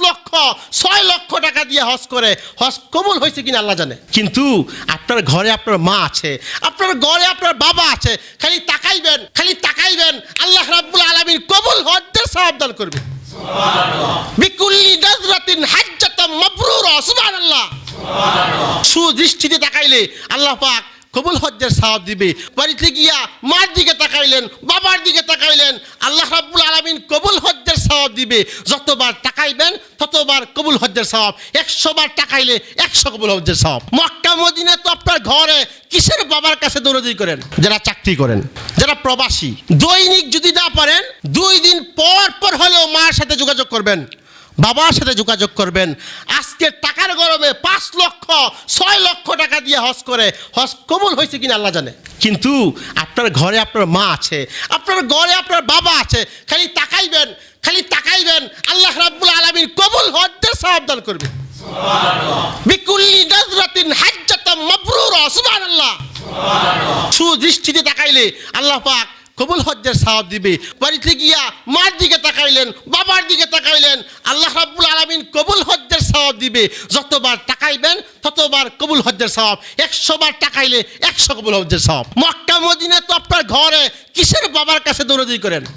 লক্ষ 6 লক্ষ টাকা দিয়ে হজ করে, হজ কবুল হয়েছে কিনা আল্লাহ জানে। কিন্তু আপনার ঘরে আপনার মা আছে, আপনার ঘরে আপনার বাবা আছে, খালি তাকাইবেন, খালি তাকাইবেন, আল্লাহ রাব্বুল আলামিন কবুল হজ্জের সওয়াব দান করবে। সুবহানাল্লাহ। বিকুল্লি নাযরাতিন হাজ্জাতাম মাবরুরা। সুবহানাল্লাহ। সুদৃষ্টিতে তাকাইলে আল্লাহ পাক কবুল হজ্জের সওয়াব দিবে। বাড়িতে গিয়া মার দিকে তাকাইলেন, বাবার দিকে তাকাইলেন, আল্লাহ রাব্বুল আলামিন কবুল হজ্জের সওয়াব দিবে। যতবার তাকাইবেন ততবার কবুল হজ্জের সওয়াব। 100 বার তাকাইলে 100 কবুল হজ্জের সওয়াব। মক্কা মদিনা তো আপনার ঘরে কিসের বাবার কাছে দৌড়াদৌড়ি করেন? যারা চাকরি করেন, যারা প্রবাসী, দৈনিক যদি না পারেন 2 দিন পর পর হলেও মার সাথে যোগাযোগ করবেন, বাবার সাথে যোগাযোগ করবেন। আজকে টাকার গরমে 5 লক্ষ 6 লক্ষ টাকা দিয়ে হজ করে, হজ কবুল হয়েছে কিনা আল্লাহ জানে। কিন্তু আপনার ঘরে আপনার মা আছে, আপনার ঘরে আপনার বাবা আছে, খালি তাকাইবেন, খালি তাকাইবেন, আল্লাহ রাব্বুল আলামিন কবুল হজ্জের সওয়াব দান করবে। সুবহানাল্লাহ। বিকুল্লি নাযরাতিন হাজ্জাতাম মাবরুরা। সুবহানাল্লাহ। সুদৃষ্টিতে তাকাইলে আল্লাহ পাক কবুল হজ্জের সওয়াব দিবে। বাড়িতে গিয়া মার দিকে তাকাইলেন, বাবার দিকে তাকাইলেন, আল্লাহ রাব্বুল আলামিন কবুল হজ্জের সওয়াব দিবে। যতবার তাকাইবেন ততবার কবুল হজ্জের সওয়াব। 100 বার তাকাইলে 100 কবুল হজ্জের সওয়াব। মক্কা মদিনা তো আপনার ঘরে কিসের বাবার কাছে দৌড়াদৌড়ি করেন?